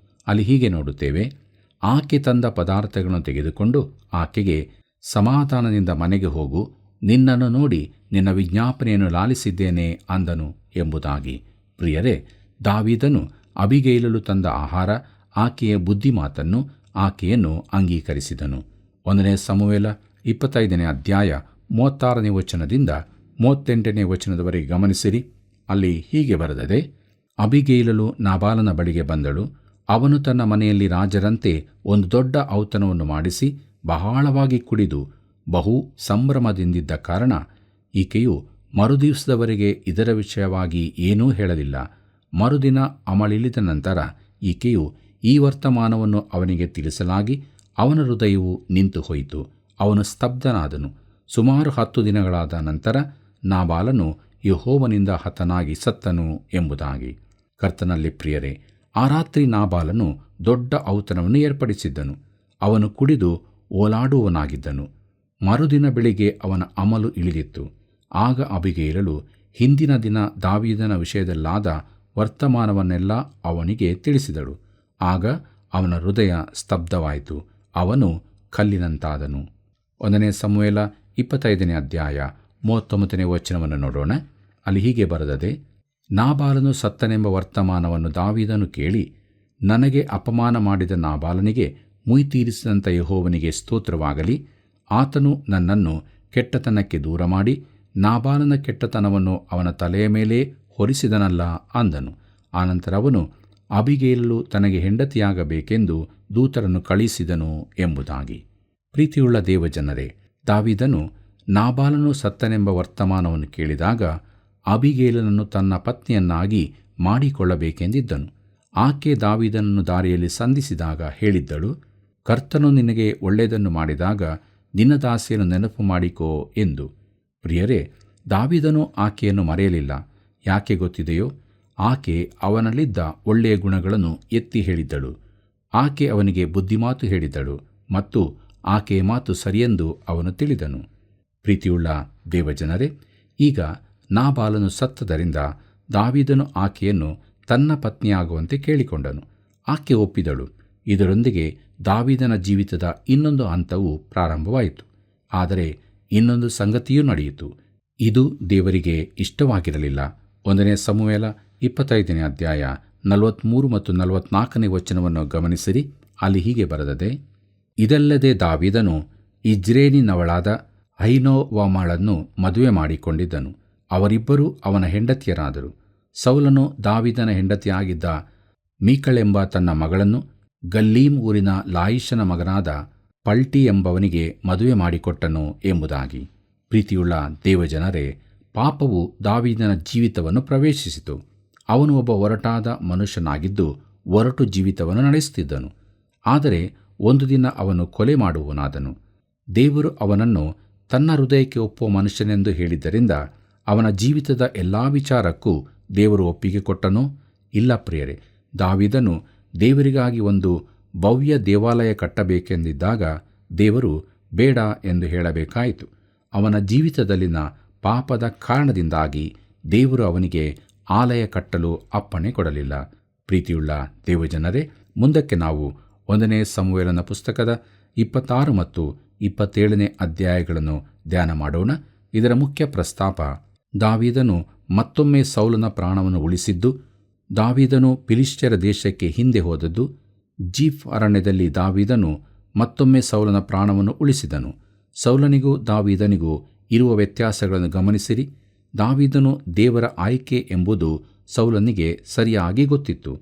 ಅಲ್ಲಿ ಹೀಗೆ ನೋಡುತ್ತೇವೆ. ಆಕೆ ತಂದ ಪದಾರ್ಥಗಳನ್ನು ತೆಗೆದುಕೊಂಡು ಆಕೆಗೆ, ಸಮಾಧಾನದಿಂದ ಮನೆಗೆ ಹೋಗು, ನಿನ್ನನ್ನು ನೋಡಿ ನಿನ್ನ ವಿಜ್ಞಾಪನೆಯನ್ನು ಲಾಲಿಸಿದ್ದೇನೆ ಅಂದನು ಎಂಬುದಾಗಿ. ಪ್ರಿಯರೇ, ದಾವೀದನು ಅಬಿಗೈಲಳು ತಂದ ಆಹಾರ, ಆಕೆಯ ಬುದ್ಧಿಮಾತನ್ನು ಆಕೆಯನ್ನು ಅಂಗೀಕರಿಸಿದನು. 1 ಸಮುವೇಲ 25ನೇ ಅಧ್ಯಾಯ 36ನೇ ವಚನದಿಂದ 38ನೇ ವಚನದವರೆಗೆ ಗಮನಿಸಿರಿ. ಅಲ್ಲಿ ಹೀಗೆ ಬರೆದದೆ. ಅಬಿಗೈಲಳು ನಾಬಾಲನ ಬಳಿಗೆ ಬಂದಳು. ಅವನು ತನ್ನ ಮನೆಯಲ್ಲಿ ರಾಜರಂತೆ ಒಂದು ದೊಡ್ಡ ಔತಣವನ್ನು ಮಾಡಿಸಿ ಬಹಳವಾಗಿ ಕುಡಿದು ಬಹು ಸಂಭ್ರಮದಿಂದಿದ್ದ ಕಾರಣ ಈಕೆಯು ಮರುದಿವಸದವರೆಗೆ ಇದರ ವಿಷಯವಾಗಿ ಏನೂ ಹೇಳಲಿಲ್ಲ. ಮರುದಿನ ಅಮಳಿಳಿದ ನಂತರ ಈಕೆಯು ಈ ವರ್ತಮಾನವನ್ನು ಅವನಿಗೆ ತಿಳಿಸಲಾಗಿ ಅವನ ಹೃದಯವು ನಿಂತು ಹೋಯಿತು. ಅವನು ಸ್ತಬ್ಧನಾದನು. ಸುಮಾರು 10 ದಿನಗಳಾದ ನಂತರ ನಾಬಾಲನು ಯೆಹೋವನಿಂದ ಹತನಾಗಿ ಸತ್ತನು ಎಂಬುದಾಗಿ. ಕರ್ತನಲ್ಲಿ ಪ್ರಿಯರೇ, ಆ ರಾತ್ರಿ ನಾಬಾಲನು ದೊಡ್ಡ ಔತಣವನ್ನು ಏರ್ಪಡಿಸಿದ್ದನು. ಅವನು ಕುಡಿದು ಓಲಾಡುವನಾಗಿದ್ದನು. ಮರುದಿನ ಬೆಳಿಗ್ಗೆ ಅವನ ಅಮಲು ಇಳಿದಿತ್ತು. ಆಗ ಅಬಿಗೈಲಳು ಹಿಂದಿನ ದಿನ ದಾವೀದನ ವಿಷಯದಲ್ಲಾದ ವರ್ತಮಾನವನ್ನೆಲ್ಲ ಅವನಿಗೆ ತಿಳಿಸಿದಳು. ಆಗ ಅವನ ಹೃದಯ ಸ್ತಬ್ಧವಾಯಿತು. ಅವನು ಕಲ್ಲಿನಂತಾದನು. 1 ಸಮುವೇಲ 25ನೇ ಅಧ್ಯಾಯ 39ನೇ ವಚನವನ್ನು ನೋಡೋಣ. ಅಲ್ಲಿ ಹೀಗೆ ಬರೆದದೆ. ನಾಬಾಲನು ಸತ್ತನೆಂಬ ವರ್ತಮಾನವನ್ನು ದಾವೀದನು ಕೇಳಿ, ನನಗೆ ಅಪಮಾನ ಮಾಡಿದ ನಾಬಾಲನಿಗೆ ಮುಯ್ತೀರಿಸಿದಂಥ ಯೆಹೋವನಿಗೆ ಸ್ತೋತ್ರವಾಗಲಿ. ಆತನು ನನ್ನನ್ನು ಕೆಟ್ಟತನಕ್ಕೆ ದೂರ ಮಾಡಿ ನಾಬಾಲನ ಕೆಟ್ಟತನವನ್ನು ಅವನ ತಲೆಯ ಮೇಲೆ ಹೊರಿಸಿದನಲ್ಲ ಅಂದನು. ಆನಂತರ ಅವನು ಅಬಿಗೈಲಳು ತನಗೆ ಹೆಂಡತಿಯಾಗಬೇಕೆಂದು ದೂತರನ್ನು ಕಳುಹಿಸಿದನು ಎಂಬುದಾಗಿ. ಪ್ರೀತಿಯುಳ್ಳ ದೇವಜನರೇ, ದಾವೀದನು ನಾಬಾಲನು ಸತ್ತನೆಂಬ ವರ್ತಮಾನವನ್ನು ಕೇಳಿದಾಗ ಅಬಿಗೈಲನನ್ನು ತನ್ನ ಪತ್ನಿಯನ್ನಾಗಿ ಮಾಡಿಕೊಳ್ಳಬೇಕೆಂದಿದ್ದನು. ಆಕೆ ದಾವೀದನನ್ನು ದಾರಿಯಲ್ಲಿ ಸಂಧಿಸಿದಾಗ ಹೇಳಿದ್ದಳು, ಕರ್ತನು ನಿನಗೆ ಒಳ್ಳೆಯದನ್ನು ಮಾಡಿದಾಗ ನಿನ್ನ ದಾಸಿಯನ್ನು ನೆನಪು ಮಾಡಿಕೋ ಎಂದು. ಪ್ರಿಯರೇ, ದಾವೀದನು ಆಕೆಯನ್ನು ಮರೆಯಲಿಲ್ಲ. ಯಾಕೆ ಗೊತ್ತಿದೆಯೋ? ಆಕೆ ಅವನಲ್ಲಿದ್ದ ಒಳ್ಳೆಯ ಗುಣಗಳನ್ನು ಎತ್ತಿ ಹೇಳಿದ್ದಳು. ಆಕೆ ಅವನಿಗೆ ಬುದ್ಧಿಮಾತು ಹೇಳಿದ್ದಳು ಮತ್ತು ಆಕೆಯ ಮಾತು ಸರಿಯೆಂದು ಅವನು ತಿಳಿದನು. ಪ್ರೀತಿಯುಳ್ಳ ದೇವಜನರೇ, ಈಗ ನಾಬಾಲನು ಸತ್ತದರಿಂದ ದಾವೀದನು ಆಕೆಯನ್ನು ತನ್ನ ಪತ್ನಿಯಾಗುವಂತೆ ಕೇಳಿಕೊಂಡನು. ಆಕೆ ಒಪ್ಪಿದಳು. ಇದರೊಂದಿಗೆ ದಾವೀದನ ಜೀವಿತದ ಇನ್ನೊಂದು ಹಂತವು ಪ್ರಾರಂಭವಾಯಿತು. ಆದರೆ ಇನ್ನೊಂದು ಸಂಗತಿಯೂ ನಡೆಯಿತು. ಇದು ದೇವರಿಗೆ ಇಷ್ಟವಾಗಿರಲಿಲ್ಲ. 1 ಸಮುವೇಲ 25ನೇ ಅಧ್ಯಾಯ 43 ಮತ್ತು 44ನೇ ವಚನವನ್ನು ಗಮನಿಸಿರಿ. ಅಲ್ಲಿ ಹೀಗೆ ಬರೆದದೆ. ಇದಲ್ಲದೆ ದಾವೀದನು ಇಜ್ರೇಲಿನವಳಾದ ಅಹೀನೋವಮಳನ್ನು ಮದುವೆ ಮಾಡಿಕೊಂಡಿದ್ದನು. ಅವರಿಬ್ಬರೂ ಅವನ ಹೆಂಡತಿಯರಾದರು. ಸೌಲನು ದಾವೀದನ ಹೆಂಡತಿಯಾಗಿದ್ದ ಮೀಕಳೆಂಬ ತನ್ನ ಮಗಳನ್ನು ಗಲ್ಲೀಮ್ ಊರಿನ ಲಾಯಿಷನ ಮಗನಾದ ಪಲ್ಟಿ ಎಂಬವನಿಗೆ ಮದುವೆ ಮಾಡಿಕೊಟ್ಟನು ಎಂಬುದಾಗಿ. ಪ್ರೀತಿಯುಳ್ಳ ದೇವಜನರೇ, ಪಾಪವು ದಾವೀದನ ಜೀವಿತವನ್ನು ಪ್ರವೇಶಿಸಿತು. ಅವನು ಒಬ್ಬ ಒರಟಾದ ಮನುಷ್ಯನಾಗಿದ್ದು ಒರಟು ಜೀವಿತವನ್ನು ನಡೆಸುತ್ತಿದ್ದನು. ಆದರೆ ಒಂದು ದಿನ ಅವನು ಕೊಲೆ ಮಾಡುವನಾದನು. ದೇವರು ಅವನನ್ನು ತನ್ನ ಹೃದಯಕ್ಕೆ ಒಪ್ಪುವ ಮನುಷ್ಯನೆಂದು ಹೇಳಿದ್ದರಿಂದ ಅವನ ಜೀವಿತದ ಎಲ್ಲ ವಿಚಾರಕ್ಕೂ ದೇವರು ಒಪ್ಪಿಗೆ ಕೊಟ್ಟನೋ? ಇಲ್ಲ ಪ್ರಿಯರೇ. ದಾವೀದನು ದೇವರಿಗಾಗಿ ಒಂದು ಭವ್ಯ ದೇವಾಲಯ ಕಟ್ಟಬೇಕೆಂದಿದ್ದಾಗ ದೇವರು ಬೇಡ ಎಂದು ಹೇಳಬೇಕಾಯಿತು. ಅವನ ಜೀವಿತದಲ್ಲಿನ ಪಾಪದ ಕಾರಣದಿಂದಾಗಿ ದೇವರು ಅವನಿಗೆ ಆಲಯ ಕಟ್ಟಲು ಅಪ್ಪಣೆ ಕೊಡಲಿಲ್ಲ. ಪ್ರೀತಿಯುಳ್ಳ ದೇವಜನರೇ, ಮುಂದಕ್ಕೆ ನಾವು 1 ಸಮುವೇಲನ ಪುಸ್ತಕದ 26 ಮತ್ತು 27ನೇ ಅಧ್ಯಾಯಗಳನ್ನು ಧ್ಯಾನ ಮಾಡೋಣ. ಇದರ ಮುಖ್ಯ ಪ್ರಸ್ತಾಪ ದಾವೀದನು ಮತ್ತೊಮ್ಮೆ ಸೌಲನ ಪ್ರಾಣವನ್ನು ಉಳಿಸಿದ್ದು, ದಾವೀದನು ಫಿಲಿಷ್ಟಿಯರ ದೇಶಕ್ಕೆ ಹಿಂದೆ ಹೋದದ್ದು, ಜೀಫ್ ಅರಣ್ಯದಲ್ಲಿ ದಾವೀದನು ಮತ್ತೊಮ್ಮೆ ಸೌಲನ ಪ್ರಾಣವನ್ನು ಉಳಿಸಿದನು. ಸೌಲನಿಗೂ ದಾವೀದನಿಗೂ ಇರುವ ವ್ಯತ್ಯಾಸಗಳನ್ನು ಗಮನಿಸಿರಿ. ದಾವೀದನು ದೇವರ ಆಯ್ಕೆ ಎಂಬುದು ಸೌಲನಿಗೆ ಸರಿಯಾಗಿ ಗೊತ್ತಿತ್ತು.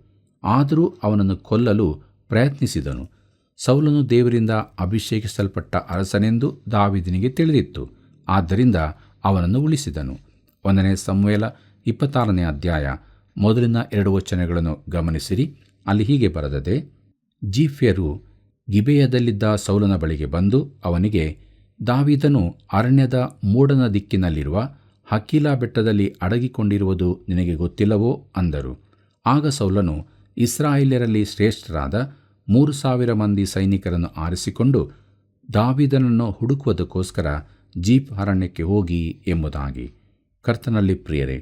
ಆದರೂ ಅವನನ್ನು ಕೊಲ್ಲಲು ಪ್ರಯತ್ನಿಸಿದನು. ಸೌಲನು ದೇವರಿಂದ ಅಭಿಷೇಕಿಸಲ್ಪಟ್ಟ ಅರಸನೆಂದು ದಾವೀದನಿಗೆ ತಿಳಿದಿತ್ತು. ಆದ್ದರಿಂದ ಅವನನ್ನು ಉಳಿಸಿದನು. 1 ಸಮುವೇಲ 26ನೇ ಅಧ್ಯಾಯ ಮೊದಲಿನ 2 ವಚನಗಳನ್ನು ಗಮನಿಸಿರಿ. ಅಲ್ಲಿ ಹೀಗೆ ಬರೆದದೆ, ಜೀಫ್ಯರು ಗಿಬೆಯದಲ್ಲಿದ್ದ ಸೌಲನ ಬಳಿಗೆ ಬಂದು ಅವನಿಗೆ, ದಾವೀದನು ಅರಣ್ಯದ ಮೂಡನ ದಿಕ್ಕಿನಲ್ಲಿರುವ ಹಕೀಲಾ ಬೆಟ್ಟದಲ್ಲಿ ಅಡಗಿಕೊಂಡಿರುವುದು ನಿನಗೆ ಗೊತ್ತಿಲ್ಲವೋ ಅಂದರು. ಆಗ ಸೌಲನು ಇಸ್ರಾಯೇಲ್ಯರಲ್ಲಿ ಶ್ರೇಷ್ಠರಾದ 3,000 ಮಂದಿ ಸೈನಿಕರನ್ನು ಆರಿಸಿಕೊಂಡು ದಾವೀದನನ್ನು ಹುಡುಕುವುದಕ್ಕೋಸ್ಕರ ಜೀಫ್ ಅರಣ್ಯಕ್ಕೆ ಹೋಗಿ ಎಂಬುದಾಗಿ. ಕರ್ತನಲ್ಲಿ ಪ್ರಿಯರೇ,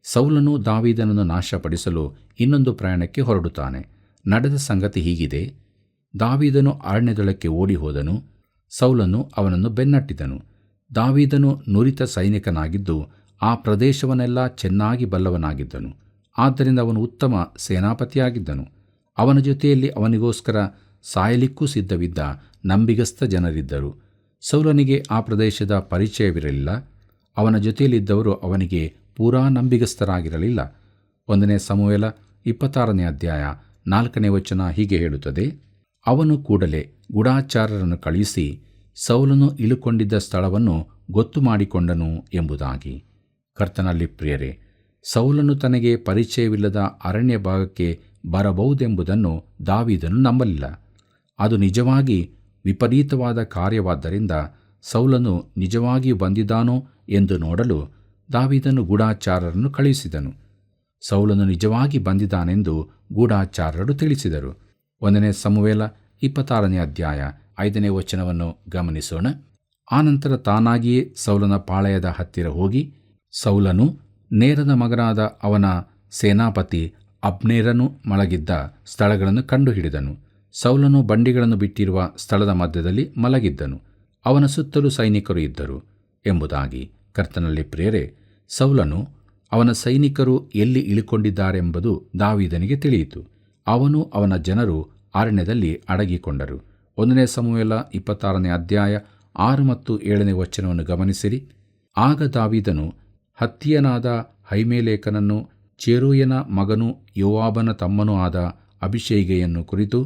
ಸೌಲನು ದಾವೀದನನ್ನು ನಾಶಪಡಿಸಲು ಇನ್ನೊಂದು ಪ್ರಯಾಣಕ್ಕೆ ಹೊರಡುತ್ತಾನೆ. ನಡೆದ ಸಂಗತಿ ಹೀಗಿದೆ. ದಾವೀದನು ಅರಣ್ಯದೊಳಕ್ಕೆ ಓಡಿ ಹೋದನು. ಸೌಲನು ಅವನನ್ನು ಬೆನ್ನಟ್ಟಿದನು. ದಾವೀದನು ನುರಿತ ಸೈನಿಕನಾಗಿದ್ದು ಆ ಪ್ರದೇಶವನ್ನೆಲ್ಲ ಚೆನ್ನಾಗಿ ಬಲ್ಲವನಾಗಿದ್ದನು. ಆದ್ದರಿಂದ ಅವನು ಉತ್ತಮ ಸೇನಾಪತಿಯಾಗಿದ್ದನು. ಅವನ ಜೊತೆಯಲ್ಲಿ ಅವನಿಗೋಸ್ಕರ ಸಾಯಲಿಕ್ಕೂ ಸಿದ್ಧವಿದ್ದ ನಂಬಿಗಸ್ತ ಜನರಿದ್ದರು. ಸೌಲನಿಗೆ ಆ ಪ್ರದೇಶದ ಪರಿಚಯವಿರಲಿಲ್ಲ. ಅವನ ಜೊತೆಯಲ್ಲಿದ್ದವರು ಅವನಿಗೆ ಪೂರಾ ನಂಬಿಗಸ್ತರಾಗಿರಲಿಲ್ಲ. 1 ಸಮುವೇಲ 26ನೇ ಅಧ್ಯಾಯ 4ನೇ ವಚನ ಹೀಗೆ ಹೇಳುತ್ತದೆ, ಅವನು ಕೂಡಲೇ ಗೂಢಚಾರರನ್ನು ಕಳುಹಿಸಿ ಸೌಲನು ಇಳುಕೊಂಡಿದ್ದ ಸ್ಥಳವನ್ನು ಗೊತ್ತು ಮಾಡಿಕೊಂಡನು ಎಂಬುದಾಗಿ. ಕರ್ತನಲ್ಲಿ ಪ್ರಿಯರೇ, ಸೌಲನು ತನಗೆ ಪರಿಚಯವಿಲ್ಲದ ಅರಣ್ಯ ಭಾಗಕ್ಕೆ ಬರಬಹುದೆಂಬುದನ್ನು ದಾವೀದನು ನಂಬಲಿಲ್ಲ. ಅದು ನಿಜವಾಗಿ ವಿಪರೀತವಾದ ಕಾರ್ಯವಾದ್ದರಿಂದ ಸೌಲನು ನಿಜವಾಗಿಯೂ ಬಂದಿದ್ದಾನೋ ಎಂದು ನೋಡಲು ದಾವೀದನು ಗೂಢಚಾರರನ್ನು ಕಳುಹಿಸಿದನು. ಸೌಲನು ನಿಜವಾಗಿ ಬಂದಿದ್ದಾನೆಂದು ಗೂಢಚಾರರು ತಿಳಿಸಿದರು. 1 ಸಮುವೇಲ 26ನೇ ಅಧ್ಯಾಯ 5ನೇ ವಚನವನ್ನು ಗಮನಿಸೋಣ. ಆನಂತರ ತಾನಾಗಿಯೇ ಸೌಲನ ಪಾಳೆಯದ ಹತ್ತಿರ ಹೋಗಿ ಸೌಲನು ನೇರನ ಮಗನಾದ ಅವನ ಸೇನಾಪತಿ ಅಬ್ನೇರನು ಮಲಗಿದ್ದ ಸ್ಥಳಗಳನ್ನು ಕಂಡುಹಿಡಿದನು. ಸೌಲನು ಬಂಡಿಗಳನ್ನು ಬಿಟ್ಟಿರುವ ಸ್ಥಳದ ಮಧ್ಯದಲ್ಲಿ ಮಲಗಿದ್ದನು. ಅವನ ಸುತ್ತಲೂ ಸೈನಿಕರು ಇದ್ದರು ಎಂಬುದಾಗಿ. ಕರ್ತನಲ್ಲಿ ಪ್ರಿಯರೇ, ಸೌಲನು ಅವನ ಸೈನಿಕರು ಎಲ್ಲಿ ಇಳಿಕೊಂಡಿದ್ದಾರೆಂಬುದು ದಾವೀದನಿಗೆ ತಿಳಿಯಿತು. ಅವನು ಅವನ ಜನರು ಅರಣ್ಯದಲ್ಲಿ ಅಡಗಿಕೊಂಡರು. 1 ಸಮುವೇಲ 26ನೇ ಅಧ್ಯಾಯ 6 ಮತ್ತು 7ನೇ ವಚನವನ್ನು ಗಮನಿಸಿರಿ. ಆಗ ದಾವೀದನು ಹತ್ತಿಯನಾದ ಅಹೀಮೆಲೆಕನನ್ನು, ಚೆರೂಯನ ಮಗನೂ ಯೋವಾಬನ ತಮ್ಮನೂ ಆದ ಅಬೀಷೈಯನ್ನು ಕುರಿತು,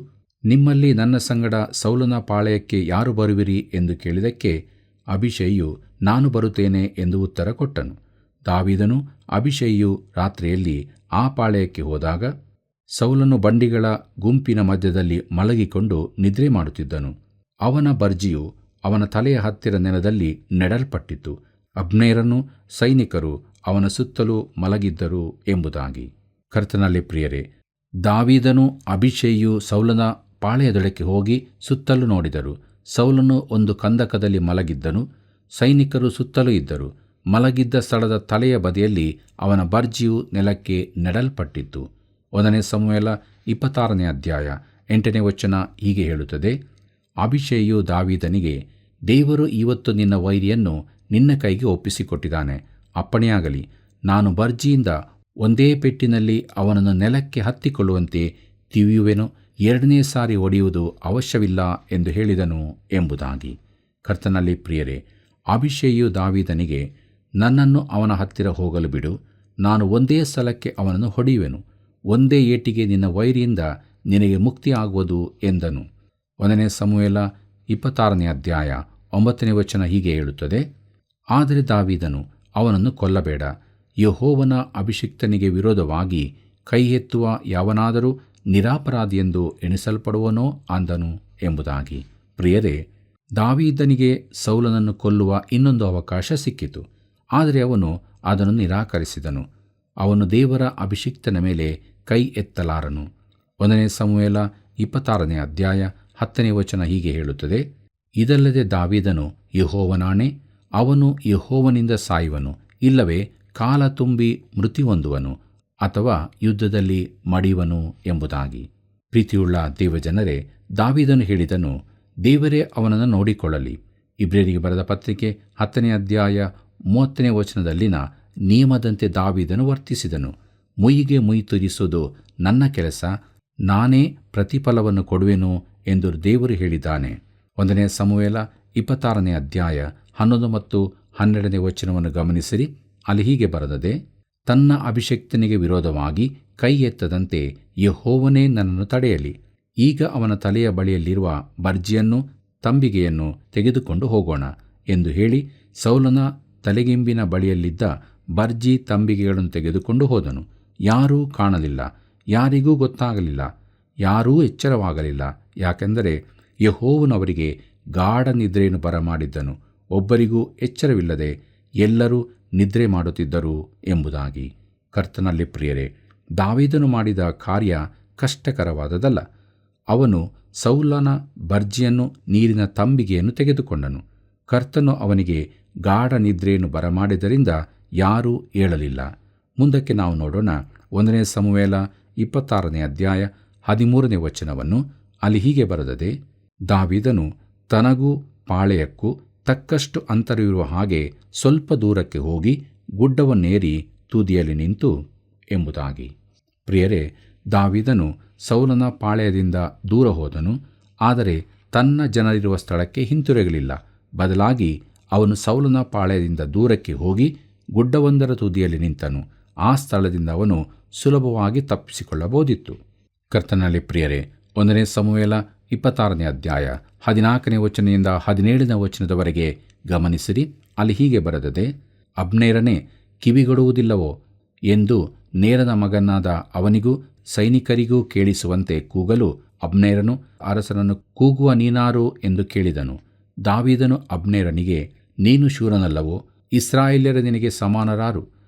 ನಿಮ್ಮಲ್ಲಿ ನನ್ನ ಸಂಗಡ ಸೌಲನ ಪಾಳೆಯಕ್ಕೆ ಯಾರು ಬರುವಿರಿ ಎಂದು ಕೇಳಿದಕ್ಕೆ ಅಬೀಷೈಯು, ನಾನು ಬರುತ್ತೇನೆ ಎಂದು ಉತ್ತರ ಕೊಟ್ಟನು. ದಾವೀದನು ಅಬೀಷೈಯು ರಾತ್ರಿಯಲ್ಲಿ ಆ ಪಾಳೆಯಕ್ಕೆ ಹೋದಾಗ ಸೌಲನು ಬಂಡಿಗಳ ಗುಂಪಿನ ಮಧ್ಯದಲ್ಲಿ ಮಲಗಿಕೊಂಡು ನಿದ್ರೆ ಮಾಡುತ್ತಿದ್ದನು. ಅವನ ಬರ್ಜಿಯು ಅವನ ತಲೆಯ ಹತ್ತಿರ ನೆಲದಲ್ಲಿ ನೆಡಲ್ಪಟ್ಟಿತು. ಅಬ್ನೇರನು ಸೈನಿಕರು ಅವನ ಸುತ್ತಲೂ ಮಲಗಿದ್ದರು ಎಂಬುದಾಗಿ. ಕರ್ತನಲ್ಲಿ ಪ್ರಿಯರೇ, ದಾವೀದನು ಅಬೀಷೈಯು ಸೌಲನ ಪಾಳೆಯದೊಳಕ್ಕೆ ಹೋಗಿ ಸುತ್ತಲೂ ನೋಡಿದರು. ಸೌಲನು ಒಂದು ಕಂದಕದಲ್ಲಿ ಮಲಗಿದ್ದನು. ಸೈನಿಕರು ಸುತ್ತಲೂ ಇದ್ದರು. ಮಲಗಿದ್ದ ಸ್ಥಳದ ತಲೆಯ ಬದಿಯಲ್ಲಿ ಅವನ ಬರ್ಜಿಯು ನೆಲಕ್ಕೆ ನೆಡಲ್ಪಟ್ಟಿತ್ತು. 1 ಸಮುವೇಲ 26ನೇ ಅಧ್ಯಾಯ 8ನೇ ವಚನ ಹೀಗೆ ಹೇಳುತ್ತದೆ, ಅಬೀಷೈಯು ದಾವೀದನಿಗೆ, ದೇವರು ಇವತ್ತು ನಿನ್ನ ವೈರಿಯನ್ನು ನಿನ್ನ ಕೈಗೆ ಒಪ್ಪಿಸಿಕೊಟ್ಟಿದ್ದಾನೆ. ಅಪ್ಪಣೆಯಾಗಲಿ, ನಾನು ಬರ್ಜಿಯಿಂದ ಒಂದೇ ಪೆಟ್ಟಿನಲ್ಲಿ ಅವನನ್ನು ನೆಲಕ್ಕೆ ಹತ್ತಿಕೊಳ್ಳುವಂತೆ ತಿವಿಯುವೆನು. 2ನೇ ಸಾರಿ ಹೊಡೆಯುವುದು ಅವಶ್ಯವಿಲ್ಲ ಎಂದು ಹೇಳಿದನು ಎಂಬುದಾಗಿ. ಕರ್ತನಲ್ಲಿ ಪ್ರಿಯರೇ, ಅಬೀಷೈಯು ದಾವೀದನಿಗೆ, ನನ್ನನ್ನು ಅವನ ಹತ್ತಿರ ಹೋಗಲು ಬಿಡು, ನಾನು ಒಂದೇ ಸಲಕ್ಕೆ ಅವನನ್ನು ಹೊಡೆಯುವೆನು. ಒಂದೇ ಏಟಿಗೆ ನಿನ್ನ ವೈರಿಯಿಂದ ನಿನಗೆ ಮುಕ್ತಿಯಾಗುವುದು ಎಂದನು. 1 ಸಮುವೇಲ 26ನೇ ಅಧ್ಯಾಯ 9ನೇ ವಚನ ಹೀಗೆ ಹೇಳುತ್ತದೆ, ಆದರೆ ದಾವೀದನು ಅವನನ್ನು ಕೊಲ್ಲಬೇಡ, ಯೆಹೋವನ ಅಭಿಷಿಕ್ತನಿಗೆ ವಿರೋಧವಾಗಿ ಕೈ ಎತ್ತುವ ಯಾವನಾದರೂ ನಿರಪರಾಧಿಯೆಂದು ಎಣಿಸಲ್ಪಡುವನೋ ಅಂದನು ಎಂಬುದಾಗಿ. ಪ್ರಿಯರೇ, ದಾವೀದನಿಗೆ ಸೌಲನನ್ನು ಕೊಲ್ಲುವ ಇನ್ನೊಂದು ಅವಕಾಶ ಸಿಕ್ಕಿತು. ಆದರೆ ಅವನು ಅದನ್ನು ನಿರಾಕರಿಸಿದನು. ಅವನು ದೇವರ ಅಭಿಷಿಕ್ತನ ಮೇಲೆ ಕೈ ಎತ್ತಲಾರನು. 1 ಸಮುವೇಲ 26ನೇ ಅಧ್ಯಾಯ 10ನೇ ವಚನ ಹೀಗೆ ಹೇಳುತ್ತದೆ, ಇದಲ್ಲದೆ ದಾವೀದನು ಯೆಹೋವನಾಣೆ, ಅವನು ಯೆಹೋವನಿಂದ ಸಾಯುವನು, ಇಲ್ಲವೇ ಕಾಲ ತುಂಬಿ ಮೃತ್ಯು ಹೊಂದುವನು, ಅಥವಾ ಯುದ್ಧದಲ್ಲಿ ಮಡಿಯುವನು ಎಂಬುದಾಗಿ. ಪ್ರೀತಿಯುಳ್ಳ ದೇವಜನರೇ, ದಾವೀದನು ಹೇಳಿದನು, ದೇವರೇ ಅವನನ್ನು ನೋಡಿಕೊಳ್ಳಲಿ. ಇಬ್ರಿಯರಿಗೆ ಬರೆದ ಪತ್ರಿಕೆ 10ನೇ ಅಧ್ಯಾಯ 30ನೇ ವಚನದಲ್ಲಿನ ನಿಯಮದಂತೆ ದಾವೀದನು ವರ್ತಿಸಿದನು. ಮುಯ್ಯಿಗೆ ಮುಯ್ಯಿ ತೀರಿಸುವುದು ನನ್ನ ಕೆಲಸ, ನಾನೇ ಪ್ರತಿಫಲವನ್ನು ಕೊಡುವೆನು ಎಂದು ದೇವರು ಹೇಳಿದ್ದಾನೆ. 1 ಸಮುವೇಲ 26ನೇ ಅಧ್ಯಾಯ 11 ಮತ್ತು 12ನೇ ವಚನವನ್ನು ಗಮನಿಸಿರಿ. ಅಲ್ಲಿ ಹೀಗೆ ಬರೆದದೆ, ತನ್ನ ಅಭಿಷಕ್ತನಿಗೆ ವಿರೋಧವಾಗಿ ಕೈ ಎತ್ತದಂತೆ ಯೆಹೋವನೇ ನನ್ನನ್ನು ತಡೆಯಲಿ. ಈಗ ಅವನ ತಲೆಯ ಬಳಿಯಲ್ಲಿರುವ ಬರ್ಜಿಯನ್ನು ತಂಬಿಗೆಯನ್ನು ತೆಗೆದುಕೊಂಡು ಹೋಗೋಣ ಎಂದು ಹೇಳಿ ಸೌಲನ ತಲೆಗಿಂಬಿನ ಬಳಿಯಲ್ಲಿದ್ದ ಬರ್ಜಿ ತಂಬಿಗೆಗಳನ್ನು ತೆಗೆದುಕೊಂಡು ಹೋದನು. ಯಾರೂ ಕಾಣಲಿಲ್ಲ, ಯಾರಿಗೂ ಗೊತ್ತಾಗಲಿಲ್ಲ. ಯಾರೂ ಎಚ್ಚರವಾಗಲಿಲ್ಲ. ಯಾಕೆಂದರೆ ಯೆಹೋವನು ಅವರಿಗೆ ಗಾಢ ನಿದ್ರೆಯನ್ನು ಬರಮಾಡಿದ್ದನು. ಒಬ್ಬರಿಗೂ ಎಚ್ಚರವಿಲ್ಲದೆ ಎಲ್ಲರೂ ನಿದ್ರೆ ಮಾಡುತ್ತಿದ್ದರು ಎಂಬುದಾಗಿ. ಕರ್ತನಲ್ಲಿ ಪ್ರಿಯರೇ, ದಾವೀದನು ಮಾಡಿದ ಕಾರ್ಯ ಕಷ್ಟಕರವಾದದಲ್ಲ. ಅವನು ಸೌಲನ ಬರ್ಜಿಯನ್ನು, ನೀರಿನ ತಂಬಿಗೆಯನ್ನು ತೆಗೆದುಕೊಂಡನು. ಕರ್ತನು ಅವನಿಗೆ ಗಾಢ ನಿದ್ರೆಯನ್ನು ಬರಮಾಡಿದ್ದರಿಂದ ಯಾರೂ ಏಳಲಿಲ್ಲ. ಮುಂದಕ್ಕೆ ನಾವು ನೋಡೋಣ. 1 ಸಮುವೇಲ 26 ಅಧ್ಯಾಯ 13 ವಚನವನ್ನು. ಅಲ್ಲಿ ಹೀಗೆ ಬರೆದದೆ, ದಾವೀದನು ತನಗೂ ಪಾಳೆಯಕ್ಕೂ ತಕ್ಕಷ್ಟು ಅಂತರವಿರುವ ಹಾಗೆ ಸ್ವಲ್ಪ ದೂರಕ್ಕೆ ಹೋಗಿ ಗುಡ್ಡವನ್ನೇರಿ ತುದಿಯಲ್ಲಿ ನಿಂತು ಎಂಬುದಾಗಿ. ಪ್ರಿಯರೇ, ದಾವೀದನು ಸೌಲನ ಪಾಳೆಯದಿಂದ ದೂರ ಹೋದನು, ಆದರೆ ತನ್ನ ಜನರಿರುವ ಸ್ಥಳಕ್ಕೆ ಹಿಂತಿರುಗಲಿಲ್ಲ. ಬದಲಾಗಿ ಅವನು ಸೌಲನ ಪಾಳೆಯದಿಂದ ದೂರಕ್ಕೆ ಹೋಗಿ ಗುಡ್ಡವೊಂದರ ತುದಿಯಲ್ಲಿ ನಿಂತನು. ಆ ಸ್ಥಳದಿಂದ ಅವನು ಸುಲಭವಾಗಿ ತಪ್ಪಿಸಿಕೊಳ್ಳಬಹುದಿತ್ತು. ಕರ್ತನಲ್ಲಿ ಪ್ರಿಯರೇ, 1 ಸಮುವೇಲ 26 ಅಧ್ಯಾಯ 14 ವಚನದಿಂದ 17 ವಚನದವರೆಗೆ ಗಮನಿಸಿರಿ. ಅಲ್ಲಿ ಹೀಗೆ ಬರೆದದೆ, ಅಬ್ನೇರನೇ, ಕಿವಿಗೊಡುವುದಿಲ್ಲವೋ ಎಂದು ನೇರನ ಮಗನಾದ ಅವನಿಗೂ ಸೈನಿಕರಿಗೂ ಕೇಳಿಸುವಂತೆ ಕೂಗಲು ಅಬ್ನೇರನು ಅರಸನನ್ನು ಕೂಗುವ ನೀನಾರು ಎಂದು ಕೇಳಿದನು. ದಾವೀದನು ಅಬ್ನೇರನಿಗೆ, ನೀನು ಶೂರನಲ್ಲವೋ? ಇಸ್ರಾಯೇಲ್ಯರ ನಿನಗೆ ಸಮಾನರಾರು?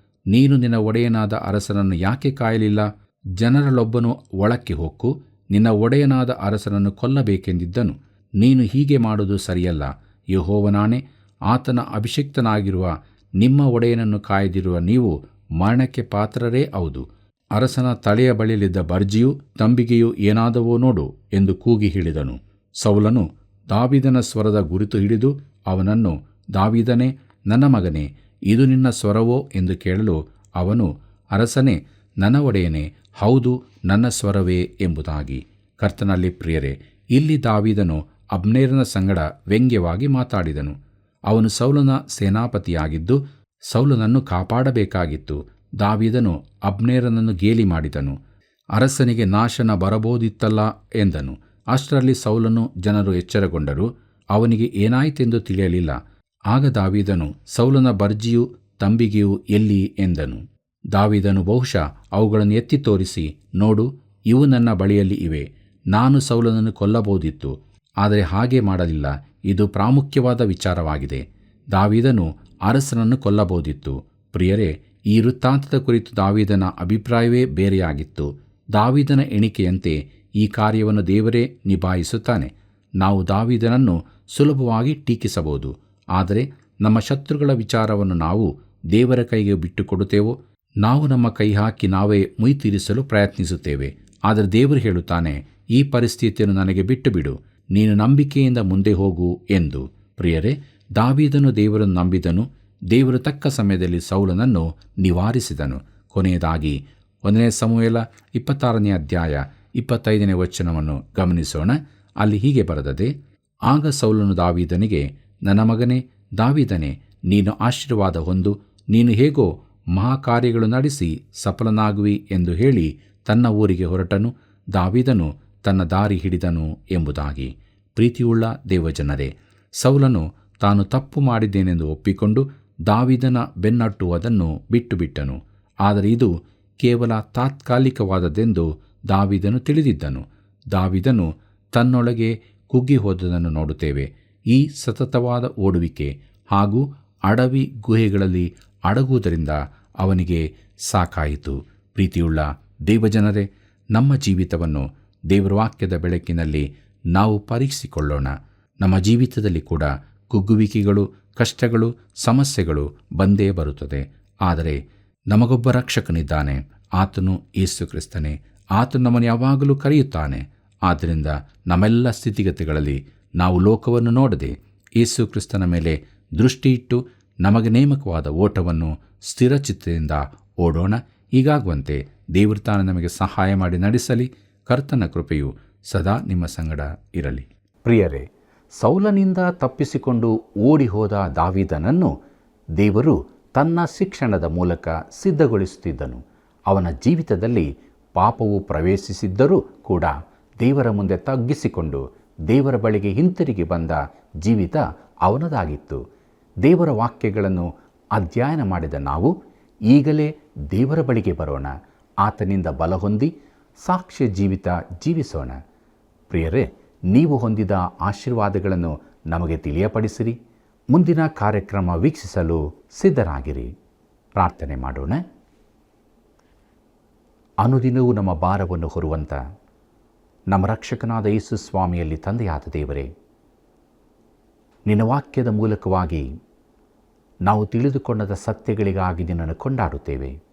ನೀನು ನಿನ್ನ ಒಡೆಯನಾದ ಅರಸನನ್ನು ಯಾಕೆ ಕಾಯಲಿಲ್ಲ? ಜನರಲ್ಲೊಬ್ಬನು ಒಳಕ್ಕೆ ಹೊಕ್ಕು ನಿನ್ನ ಒಡೆಯನಾದ ಅರಸನನ್ನು ಕೊಲ್ಲಬೇಕೆಂದಿದ್ದನು. ನೀನು ಹೀಗೆ ಮಾಡುವುದು ಸರಿಯಲ್ಲ. ಯೆಹೋವನಾಣೆ, ಆತನ ಅಭಿಷಿಕ್ತನಾಗಿರುವ ನಿಮ್ಮ ಒಡೆಯನನ್ನು ಕಾಯದಿರುವ ನೀವು ಮರಣಕ್ಕೆ ಪಾತ್ರರೇ ಹೌದು. ಅರಸನ ತಲೆಯ ಬಳಿಯಲ್ಲಿದ್ದ ಬರ್ಜಿಯೂ ತಂಬಿಗೆಯೂ ಏನಾದವೋ ನೋಡು ಎಂದು ಕೂಗಿ ಹೇಳಿದನು. ಸೌಲನು ದಾವೀದನ ಸ್ವರದ ಗುರುತು ಹಿಡಿದು ಅವನನ್ನು, ದಾವೀದನೇ, ನನ್ನ ಮಗನೇ, ಇದು ನಿನ್ನ ಸ್ವರವೋ ಎಂದು ಕೇಳಲು ಅವನು, ಅರಸನೇ, ನನ್ನ ಒಡೆಯನೇ, ಹೌದು, ನನ್ನ ಸ್ವರವೇ ಎಂಬುದಾಗಿ. ಕರ್ತನಲ್ಲಿ ಪ್ರಿಯರೇ, ಇಲ್ಲಿ ದಾವೀದನು ಅಬ್ನೇರನ ಸಂಗಡ ವ್ಯಂಗ್ಯವಾಗಿ ಮಾತಾಡಿದನು. ಅವನು ಸೌಲನ ಸೇನಾಪತಿಯಾಗಿದ್ದು ಸೌಲನನ್ನು ಕಾಪಾಡಬೇಕಾಗಿತ್ತು. ದಾವೀದನು ಅಬ್ನೇರನನ್ನು ಗೇಲಿ ಮಾಡಿದನು. ಅರಸನಿಗೆ ನಾಶನ ಬರಬಹುದಿತ್ತಲ್ಲ ಎಂದನು. ಅಷ್ಟರಲ್ಲಿ ಸೌಲನು ಜನರು ಎಚ್ಚರಗೊಂಡರು. ಅವನಿಗೆ ಏನಾಯಿತೆಂದು ತಿಳಿಯಲಿಲ್ಲ. ಆಗ ದಾವೀದನು, ಸೌಲನ ಬರ್ಜಿಯೂ ತಂಬಿಗೆಯೂ ಎಲ್ಲಿ ಎಂದನು. ದಾವೀದನು ಬಹುಶಃ ಅವುಗಳನ್ನು ಎತ್ತಿ ತೋರಿಸಿ, ನೋಡು, ಇವು ನನ್ನ ಬಳಿಯಲ್ಲಿ ಇವೆ. ನಾನು ಸೌಲನನ್ನು ಕೊಲ್ಲಬಹುದಿತ್ತು, ಆದರೆ ಹಾಗೆ ಮಾಡಲಿಲ್ಲ. ಇದು ಪ್ರಾಮುಖ್ಯವಾದ ವಿಚಾರವಾಗಿದೆ. ದಾವೀದನು ಅರಸನನ್ನು ಕೊಲ್ಲಬಹುದಿತ್ತು. ಪ್ರಿಯರೇ, ಈ ವೃತ್ತಾಂತದ ಕುರಿತು ದಾವೀದನ ಅಭಿಪ್ರಾಯವೇ ಬೇರೆಯಾಗಿತ್ತು. ದಾವೀದನ ಎಣಿಕೆಯಂತೆ ಈ ಕಾರ್ಯವನ್ನು ದೇವರೇ ನಿಭಾಯಿಸುತ್ತಾನೆ. ನಾವು ದಾವೀದನನ್ನು ಸುಲಭವಾಗಿ ಟೀಕಿಸಬಹುದು, ಆದರೆ ನಮ್ಮ ಶತ್ರುಗಳ ವಿಚಾರವನ್ನು ನಾವು ದೇವರ ಕೈಗೆ ಬಿಟ್ಟುಕೊಡುತ್ತೇವೋ? ನಾವು ನಮ್ಮ ಕೈ ಹಾಕಿ ನಾವೇ ಮುಯ್ತೀರಿಸಲು ಪ್ರಯತ್ನಿಸುತ್ತೇವೆ. ಆದರೆ ದೇವರು ಹೇಳುತ್ತಾನೆ, ಈ ಪರಿಸ್ಥಿತಿಯನ್ನು ನನಗೆ ಬಿಟ್ಟು ಬಿಡು, ನೀನು ನಂಬಿಕೆಯಿಂದ ಮುಂದೆ ಹೋಗು ಎಂದು. ಪ್ರಿಯರೇ, ದಾವೀದನು ದೇವರನ್ನು ನಂಬಿದನು. ದೇವರು ತಕ್ಕ ಸಮಯದಲ್ಲಿ ಸೌಲನನ್ನು ನಿವಾರಿಸಿದನು. ಕೊನೆಯದಾಗಿ 1 ಸಮುವೇಲ 26 ಅಧ್ಯಾಯ 25 ವಚನವನ್ನು ಗಮನಿಸೋಣ. ಅಲ್ಲಿ ಹೀಗೆ ಬರೆದದೆ, ಆಗ ಸೌಲನು ದಾವೀದನಿಗೆ, ನನ್ನ ಮಗನೇ ದಾವೀದನೇ, ನೀನು ಆಶೀರ್ವಾದ ಹೊಂದು, ನೀನು ಹೇಗೋ ಮಹಾಕಾರ್ಯಗಳು ನಡೆಸಿ ಸಫಲನಾಗುವಿ ಎಂದು ಹೇಳಿ ತನ್ನ ಊರಿಗೆ ಹೊರಟನು. ದಾವೀದನು ತನ್ನ ದಾರಿ ಹಿಡಿದನು ಎಂಬುದಾಗಿ. ಪ್ರೀತಿಯುಳ್ಳ ದೇವಜನರೇ, ಸೌಲನು ತಾನು ತಪ್ಪು ಮಾಡಿದ್ದೇನೆಂದು ಒಪ್ಪಿಕೊಂಡು ದಾವೀದನ ಬೆನ್ನಟ್ಟುವುದನ್ನು ಬಿಟ್ಟುಬಿಟ್ಟನು. ಆದರೆ ಇದು ಕೇವಲ ತಾತ್ಕಾಲಿಕವಾದದ್ದೆಂದು ದಾವೀದನು ತಿಳಿದಿದ್ದನು. ದಾವೀದನು ತನ್ನೊಳಗೆ ಕುಗ್ಗಿ ಹೋದದನ್ನು ನೋಡುತ್ತೇವೆ. ಈ ಸತತವಾದ ಓಡುವಿಕೆ ಹಾಗೂ ಅಡವಿ ಗುಹೆಗಳಲ್ಲಿ ಅಡಗುವುದರಿಂದ ಅವನಿಗೆ ಸಾಕಾಯಿತು. ಪ್ರೀತಿಯುಳ್ಳ ದೇವಜನರೇ, ನಮ್ಮ ಜೀವಿತವನ್ನು ದೇವರ ವಾಕ್ಯದ ಬೆಳಕಿನಲ್ಲಿ ನಾವು ಪರೀಕ್ಷಿಸಿಕೊಳ್ಳೋಣ. ನಮ್ಮ ಜೀವಿತದಲ್ಲಿ ಕೂಡ ಕುಗ್ಗುವಿಕೆಗಳು, ಕಷ್ಟಗಳು, ಸಮಸ್ಯೆಗಳು ಬಂದೇ ಬರುತ್ತದೆ. ಆದರೆ ನಮಗೊಬ್ಬ ರಕ್ಷಕನಿದ್ದಾನೆ. ಆತನು ಯೇಸು ಕ್ರಿಸ್ತನೇ. ಆತನು ನಮ್ಮನ್ನು ಯಾವಾಗಲೂ ಕರೆಯುತ್ತಾನೆ. ಆದ್ದರಿಂದ ನಮ್ಮೆಲ್ಲ ಸ್ಥಿತಿಗತಿಗಳಲ್ಲಿ ನಾವು ಲೋಕವನ್ನು ನೋಡದೆ ಯೇಸು ಕ್ರಿಸ್ತನ ಮೇಲೆ ದೃಷ್ಟಿಯಿಟ್ಟು ನಮಗೆ ನೇಮಕವಾದ ಓಟವನ್ನು ಸ್ಥಿರಚಿತ್ತದಿಂದ ಓಡೋಣ. ಹೀಗಾಗುವಂತೆ ದೇವರು ತಾನು ನಮಗೆ ಸಹಾಯ ಮಾಡಿ ನಡೆಸಲಿ. ಕರ್ತನ ಕೃಪೆಯು ಸದಾ ನಿಮ್ಮ ಸಂಗಡ ಇರಲಿ. ಪ್ರಿಯರೇ, ಸೌಲನಿಂದ ತಪ್ಪಿಸಿಕೊಂಡು ಓಡಿ ಹೋದ ದಾವೀದನನ್ನು ದೇವರು ತನ್ನ ಶಿಕ್ಷಣದ ಮೂಲಕ ಸಿದ್ಧಗೊಳಿಸುತ್ತಿದ್ದನು. ಅವನ ಜೀವಿತದಲ್ಲಿ ಪಾಪವು ಪ್ರವೇಶಿಸಿದ್ದರೂ ಕೂಡ ದೇವರ ಮುಂದೆ ತಗ್ಗಿಸಿಕೊಂಡು ದೇವರ ಬಳಿಗೆ ಹಿಂತಿರುಗಿ ಬಂದ ಜೀವಿತ ಅವನದಾಗಿತ್ತು. ದೇವರ ವಾಕ್ಯಗಳನ್ನು ಅಧ್ಯಯನ ಮಾಡಿದ ನಾವು ಈಗಲೇ ದೇವರ ಬಳಿಗೆ ಬರೋಣ. ಆತನಿಂದ ಬಲ ಹೊಂದಿ ಸಾಕ್ಷ್ಯ ಜೀವಿತ ಜೀವಿಸೋಣ. ಪ್ರಿಯರೇ, ನೀವು ಹೊಂದಿದ ಆಶೀರ್ವಾದಗಳನ್ನು ನಮಗೆ ತಿಳಿಯಪಡಿಸಿರಿ. ಮುಂದಿನ ಕಾರ್ಯಕ್ರಮ ವೀಕ್ಷಿಸಲು ಸಿದ್ಧರಾಗಿರಿ. ಪ್ರಾರ್ಥನೆ ಮಾಡೋಣ. ಅನುದಿನವೂ ನಮ್ಮ ಭಾರವನ್ನು ಹೊರುವಂಥ ನಮ್ಮ ರಕ್ಷಕನಾದ ಯೇಸು ಸ್ವಾಮಿಯಲ್ಲಿ ತಂದೆಯಾದ ದೇವರೇ, ನಿನ್ನ ವಾಕ್ಯದ ಮೂಲಕವಾಗಿ ನಾವು ತಿಳಿದುಕೊಂಡದ ಸತ್ಯಗಳಿಗಾಗಿ ನಿನ್ನನ್ನು ಕೊಂಡಾಡುತ್ತೇವೆ.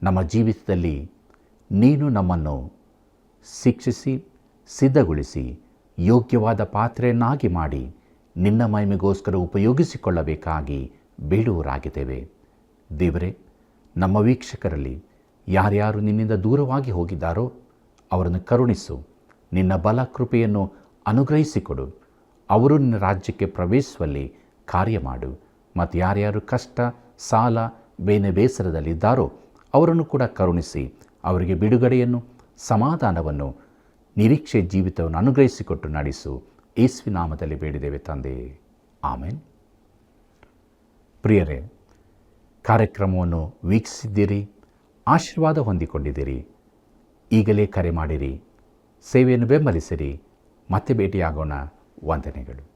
ನಮ್ಮ ಜೀವಿತದಲ್ಲಿ ನೀನು ನಮ್ಮನ್ನು ಶಿಕ್ಷಿಸಿ ಸಿದ್ಧಗೊಳಿಸಿ ಯೋಗ್ಯವಾದ ಪಾತ್ರೆಯನ್ನಾಗಿ ಮಾಡಿ ನಿನ್ನ ಮಹಿಮೆಗೋಸ್ಕರ ಉಪಯೋಗಿಸಿಕೊಳ್ಳಬೇಕಾಗಿ ಬೇಡುವರಾಗಿದ್ದೇವೆ. ದೇವರೇ, ನಮ್ಮ ವೀಕ್ಷಕರಲ್ಲಿ ಯಾರ್ಯಾರು ನಿನ್ನಿಂದ ದೂರವಾಗಿ ಹೋಗಿದ್ದಾರೋ ಅವರನ್ನು ಕರುಣಿಸು. ನಿನ್ನ ಬಲ ಕೃಪೆಯನ್ನು ಅನುಗ್ರಹಿಸಿಕೊಡು. ಅವರು ನಿನ್ನ ರಾಜ್ಯಕ್ಕೆ ಪ್ರವೇಶಿಸುವಲ್ಲಿ ಕಾರ್ಯ ಮಾಡು. ಮತ್ತು ಯಾರ್ಯಾರು ಕಷ್ಟ, ಸಾಲ, ಬೇಸರದಲ್ಲಿದ್ದಾರೋ ಅವರನ್ನು ಕೂಡ ಕರುಣಿಸಿ ಅವರಿಗೆ ಬಿಡುಗಡೆಯನ್ನು, ಸಮಾಧಾನವನ್ನು, ನಿರೀಕ್ಷೆ ಜೀವಿತವನ್ನು ಅನುಗ್ರಹಿಸಿಕೊಟ್ಟು ನಡೆಸು. ಯೇಸುವಿನ ನಾಮದಲ್ಲಿ ಬೇಡಿದ್ದೇವೆ ತಂದೆ, ಆಮೆನ್. ಪ್ರಿಯರೇ, ಕಾರ್ಯಕ್ರಮವನ್ನು ವೀಕ್ಷಿಸಿದ್ದೀರಿ, ಆಶೀರ್ವಾದ ಹೊಂದಿಕೊಂಡಿದ್ದೀರಿ. ಈಗಲೇ ಕರೆ ಮಾಡಿರಿ, ಸೇವೆಯನ್ನು ಬೆಂಬಲಿಸಿರಿ. ಮತ್ತೆ ಭೇಟಿಯಾಗೋಣ. ವಂದನೆಗಳು.